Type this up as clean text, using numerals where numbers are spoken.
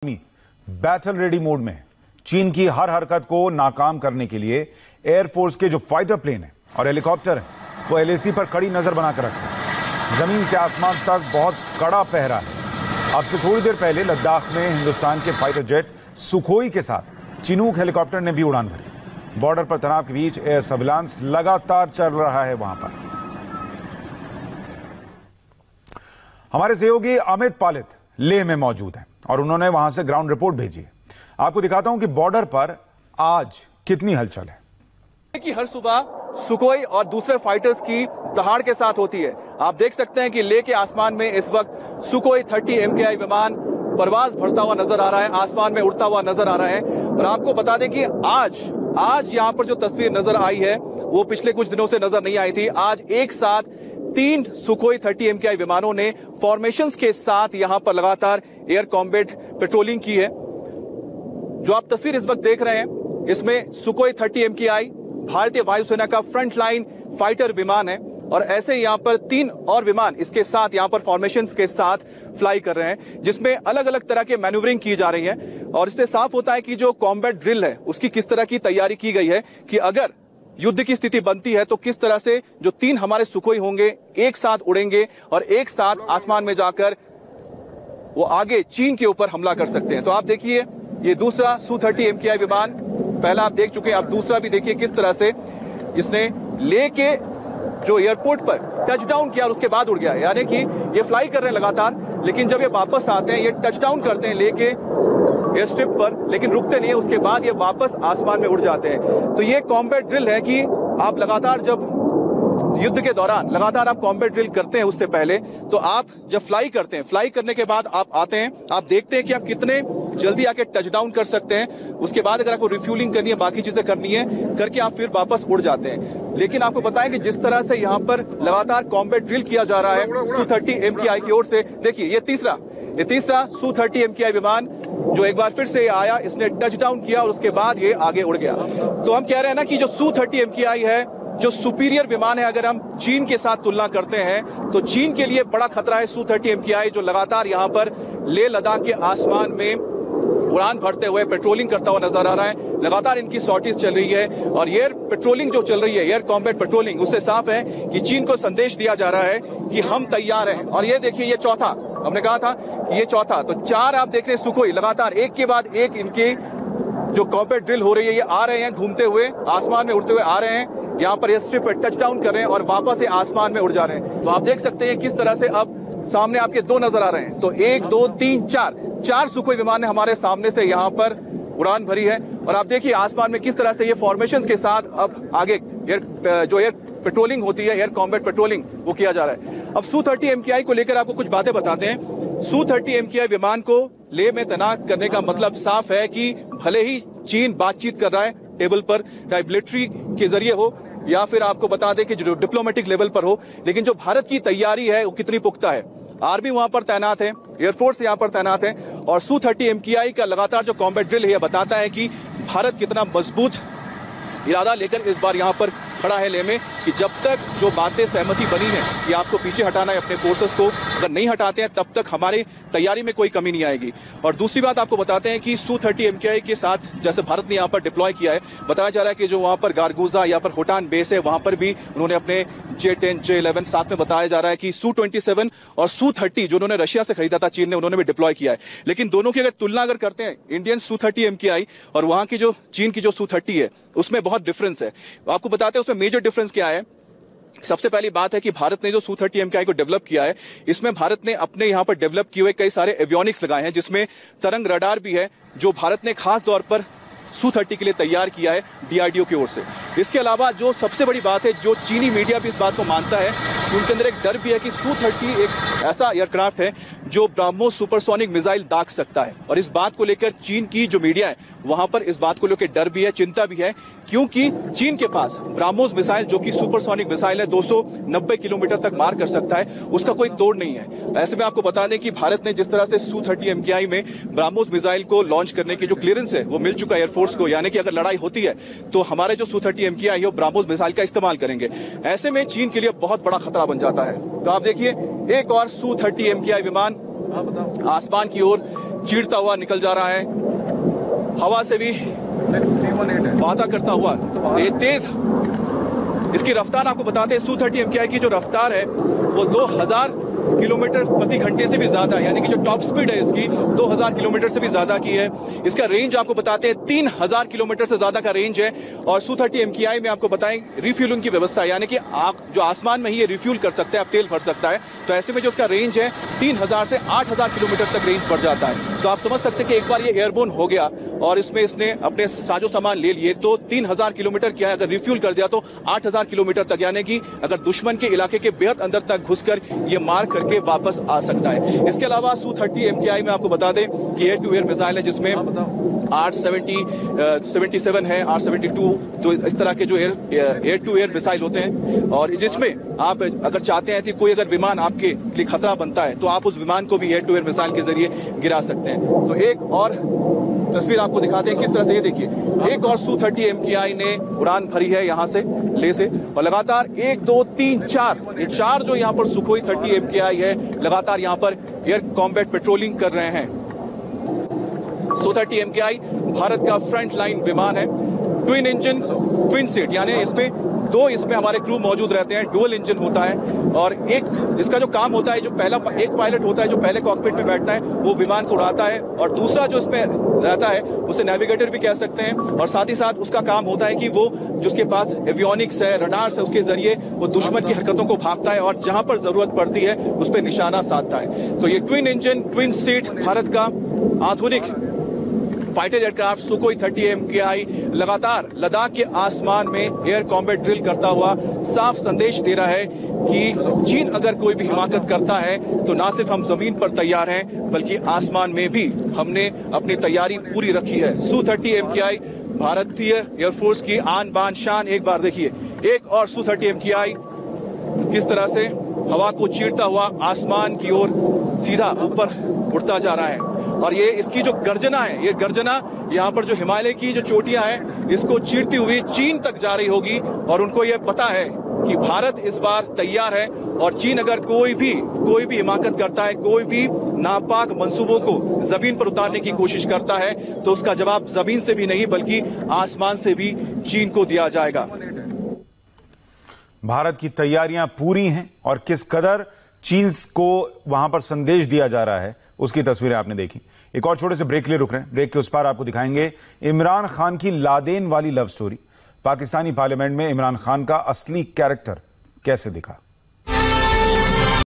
Battle ready mode में चीन की हर हरकत को नाकाम करने के लिए एयरफोर्स के जो फाइटर प्लेन है और हेलीकॉप्टर है वो एलएसी पर कड़ी नजर बनाकर रखे। जमीन से आसमान तक बहुत कड़ा पहरा है। अब से थोड़ी देर पहले लद्दाख में हिंदुस्तान के फाइटर जेट सुखोई के साथ चिनूक हेलीकॉप्टर ने भी उड़ान भरी। बॉर्डर पर तनाव के बीच एयर सर्विलांस लगातार चल रहा है। वहां पर हमारे सहयोगी अमित पालित लेह में मौजूद हैं और उन्होंने वहां से ग्राउंड रिपोर्ट भेजी है। आपको दिखाता हूं कि बॉर्डर पर आज कितनी हलचल है। कि हर सुबह सुखोई और दूसरे फाइटर्स की दहाड़ के साथ होती है। आप देख सकते हैं कि लेह के आसमान में इस वक्त सुखोई 30 MKI विमान परवाज भरता हुआ नजर आ रहा है, आसमान में उड़ता हुआ नजर आ रहा है। और आपको बता दें कि आज यहां पर जो तस्वीर नजर आई है वो पिछले कुछ दिनों से नजर नहीं आई थी। आज एक साथ 3 सुखोई 30 MKI विमानों ने फॉर्मेशंस के साथ यहां पर लगातार एयर कॉम्बैट पेट्रोलिंग की है। जो आप तस्वीर इस वक्त देख रहे हैं इसमें सुखोई 30 MKI भारतीय वायुसेना का फ्रंट लाइन फाइटर विमान है और ऐसे यहां पर 3 और विमान इसके साथ यहां पर फॉर्मेशंस के साथ फ्लाई कर रहे हैं, जिसमें अलग अलग तरह के मैन्यूवरिंग की जा रही है। और इससे साफ होता है कि जो कॉम्बैट ड्रिल है उसकी किस तरह की तैयारी की गई है कि अगर युद्ध की स्थिति बनती है तो किस तरह से जो 3 हमारे सुखोई होंगे एक साथ उड़ेंगे और एक साथ आसमान में जाकर वो आगे चीन के ऊपर हमला कर सकते हैं। तो आप देखिए ये दूसरा Su-30 MKI विमान, पहला आप देख चुके हैं, अब दूसरा भी देखिए किस तरह से इसने लेह के जो एयरपोर्ट पर टच डाउन किया और उसके बाद उड़ गया। यानी कि ये फ्लाई कर रहे हैं लगातार, लेकिन जब ये वापस आते हैं ये टच डाउन करते हैं लेह के एयर स्ट्रिप पर, लेकिन रुकते नहीं है, उसके बाद ये वापस आसमान में उड़ जाते हैं। तो ये कॉम्बैट ड्रिल है कि आप लगातार जब युद्ध के दौरान लगातार आप कॉम्बैट ड्रिल करते हैं उससे पहले, तो आप जब फ्लाई करते हैं, फ्लाई करने के बाद आप आते हैं, आप देखते हैं कि आप कितने जल्दी आके टच डाउन कर सकते हैं। उसके बाद अगर आपको रिफ्यूलिंग करनी है, बाकी चीजें करनी है, करके आप फिर वापस उड़ जाते हैं। लेकिन आपको बताएं कि जिस तरह से यहाँ पर लगातार कॉम्बैट ड्रिल किया जा रहा है Su-30 MKI की ओर से, देखिए ये तीसरा Su-30 MKI विमान जो एक बार फिर से आया, इसने टच डाउन किया और उसके बाद ये आगे उड़ गया। तो हम कह रहे हैं ना कि जो Su-30 MKI है जो सुपीरियर विमान है, अगर हम चीन के साथ तुलना करते हैं तो चीन के लिए बड़ा खतरा है Su-30 MKI जो लगातार यहाँ पर लेह लद्दाख के आसमान में उड़ान भरते हुए पेट्रोलिंग करता हुआ नजर आ रहा है। लगातार इनकी सॉर्टीज चल रही है और एयर पेट्रोलिंग जो चल रही है, एयर कॉम्बैट पेट्रोलिंग, उससे साफ है कि चीन को संदेश दिया जा रहा है कि हम तैयार हैं। और ये देखिए ये चौथा, हमने कहा था कि ये चौथा, तो 4 आप देख रहे हैं सुखोई लगातार एक के बाद एक इनके जो कॉम्बैट ड्रिल हो रही है, ये आ रहे हैं घूमते हुए, आसमान में उड़ते हुए आ रहे हैं, यहाँ पर एयर स्ट्रिप पर टच डाउन कर रहे हैं और वापस से आसमान में उड़ जा रहे हैं। तो आप देख सकते हैं किस तरह से अब सामने आपके 2 नजर आ रहे हैं। तो 1 2 3 4 सुखोई विमान ने हमारे सामने से यहाँ पर उड़ान भरी है और आप देखिए आसमान में किस तरह से ये फॉर्मेशंस के साथ अब आगे एयर पेट्रोलिंग होती है, एयर कॉम्बैट पेट्रोलिंग, वो किया जा रहा है। अब Su-30 MKI को लेकर आपको कुछ बातें बताते हैं। Su-30 MKI विमान को लेह में तैनात करने का मतलब साफ है कि भले ही चीन बातचीत कर रहा है टेबल पर, चाहे मिलिट्री के जरिए हो या फिर आपको बता दें कि जो डिप्लोमेटिक लेवल पर हो, लेकिन जो भारत की तैयारी है वो कितनी पुख्ता है। आर्मी वहां पर तैनात है, एयरफोर्स यहां पर तैनात है और Su-30 MKI का लगातार जो कॉम्बैट ड्रिल है बताता है कि भारत कितना मजबूत इरादा लेकर इस बार यहां पर खड़ा है लेह में, कि जब तक जो बातें सहमति बनी है कि आपको पीछे हटाना है अपने फोर्सेस को, अगर नहीं हटाते हैं तब तक हमारी तैयारी में कोई कमी नहीं आएगी। और दूसरी बात आपको बताते हैं कि Su-30 MKI के साथ जैसे भारत ने यहाँ पर डिप्लॉय किया है, बताया जा रहा है कि जो वहां पर गारगुजा या फिर होटान बेस है वहां पर भी उन्होंने अपने J-10 J-11 साथ में बताया जा रहा है कि Su-27 और Su-30 जो उन्होंने रशिया से खरीदा था चीन ने, उन्होंने भी डिप्लॉय किया है। लेकिन दोनों की अगर तुलना अगर करते हैं, इंडियन Su-30 MKI और वहां की जो चीन की जो Su-30 है, उसमें बहुत डिफरेंस है। आपको बताते हैं उसमें मेजर डिफरेंस क्या है। सबसे पहली बात है कि भारत ने जो Su-30 MKI को डेवलप किया है, इसमें भारत ने अपने यहां पर डेवलप किए हुए कई सारे एवियोनिक्स लगाए हैं, जिसमें तरंग रडार भी है जो भारत ने खास तौर पर Su-30 के लिए तैयार किया है DRDO की ओर से। इसके अलावा जो सबसे बड़ी बात है, जो चीनी मीडिया भी इस बात को मानता है कि उनके अंदर एक डर भी है कि Su-30 एक ऐसा एयरक्राफ्ट है जो ब्रह्मोस सुपरसोनिक मिसाइल दाग सकता है। और इस बात को लेकर चीन की जो मीडिया है वहां पर इस बात को लेकर डर भी है, चिंता भी है, क्योंकि चीन के पास ब्रह्मोस मिसाइल जो कि सुपरसोनिक मिसाइल है, 290 किलोमीटर तक मार कर सकता है, उसका कोई तोड़ नहीं है। ऐसे में आपको बता दें कि भारत ने जिस तरह से Su-30 MKI में ब्रह्मोस मिसाइल को लॉन्च करने की जो क्लियरेंस है वो मिल चुका है एयरफोर्स को, यानी कि अगर लड़ाई होती है तो हमारे जो Su-30 MKI है वो ब्रह्मोस मिसाइल का इस्तेमाल करेंगे। ऐसे में चीन के लिए बहुत बड़ा खतरा बन जाता है। तो आप देखिए एक और Su-30 MKI विमान आसमान की ओर चीरता हुआ निकल जा रहा है, हवा से भी वादा करता हुआ तेज। इसकी रफ्तार आपको बताते हैं, Su-30 MKI की जो रफ्तार है वो 2000 किलोमीटर प्रति घंटे से भी ज्यादा है, यानी कि जो टॉप स्पीड है इसकी 2000 किलोमीटर से भी ज्यादा की है। इसका रेंज आपको बताते हैं 3000 किलोमीटर से ज्यादा का रेंज है। और Su-30 MKI में आपको बताएं रिफ्यूलिंग की व्यवस्था है, यानी कि आप जो आसमान में ही ये रिफ्यूल कर सकते हैं, आप तेल भर सकता है। तो ऐसे में जो इसका रेंज है 3000 से 8000 किलोमीटर तक रेंज बढ़ जाता है। तो आप समझ सकते हैं कि एक बार ये एयरबोर्न हो गया और इसमें इसने अपने साजो सामान ले लिए तो 3000 किलोमीटर किया है, अगर रिफ्यूल कर दिया तो 8000 किलोमीटर तक, यानी कि अगर दुश्मन के इलाके के बेहद अंदर तक घुसकर ये मार करके वापस आ सकता है। इसके अलावा Su-30 MKI में आपको बता दें कि एयर टू एयर मिसाइल है, जिसमें R-77 है, R-72, तो इस तरह के जो एयर टू एयर मिसाइल होते हैं, और जिसमें आप अगर चाहते हैं कि कोई अगर विमान आपके लिए खतरा बनता है तो आप उस विमान को भी एयर टू एयर मिसाइल के जरिए गिरा सकते हैं। तो एक और तस्वीर आपको दिखाते हैं किस तरह से, ये देखिए एक और Su-30 MKI ने उड़ान भरी है यहाँ से ले से, और लगातार 1 2 3 4 ये 4 जो यहाँ पर Sukhoi 30 MKI है लगातार यहाँ पर एयर कॉम्बैट पेट्रोलिंग कर रहे हैं। Su-30 MKI भारत का फ्रंट लाइन विमान है, ट्विन इंजन ट्विन सीट, यानी इसमें हमारे क्रू मौजूद रहते हैं, डुअल इंजन होता है। और एक इसका जो काम होता है, जो पहला एक पायलट होता है जो पहले कॉकपिट में बैठता है वो विमान को उड़ाता है, और दूसरा जो इसमें रहता है उसे नेविगेटर भी कह सकते हैं। और साथ ही साथ उसका काम होता है कि वो जिसके पास एवियोनिक्स है, रडार्स है, उसके जरिए वो दुश्मन की हरकतों को भांपता है और जहां पर जरूरत पड़ती है उस पर निशाना साधता है। तो ये twin engine twin seat Bharat का आधुनिक फाइटर एयरक्राफ्ट Sukhoi 30 MKI लगातार लद्दाख के आसमान में एयर कॉम्बैट ड्रिल करता हुआ साफ संदेश दे रहा है कि चीन अगर कोई भी हिमाकत करता है तो ना सिर्फ हम जमीन पर तैयार हैं बल्कि आसमान में भी हमने अपनी तैयारी पूरी रखी है। Su-30 MKI भारतीय एयरफोर्स की आन बान शान। एक बार देखिए एक और Su-30 MKI किस तरह से हवा को चीरता हुआ आसमान की ओर सीधा ऊपर उड़ता जा रहा है। और ये इसकी जो गर्जना है, ये गर्जना यहाँ पर जो हिमालय की जो चोटियां हैं इसको चीरती हुई चीन तक जा रही होगी। और उनको ये पता है कि भारत इस बार तैयार है, और चीन अगर कोई भी हिमाकत करता है, कोई भी नापाक मंसूबों को जमीन पर उतारने की कोशिश करता है तो उसका जवाब जमीन से भी नहीं बल्कि आसमान से भी चीन को दिया जाएगा। भारत की तैयारियां पूरी हैं और किस कदर चीन को वहां पर संदेश दिया जा रहा है उसकी तस्वीरें आपने देखी। एक और छोटे से ब्रेक के लिए रुक रहे हैं, ब्रेक के उस पार आपको दिखाएंगे इमरान खान की लादेन वाली लव स्टोरी। पाकिस्तानी पार्लियामेंट में इमरान खान का असली कैरेक्टर कैसे दिखा।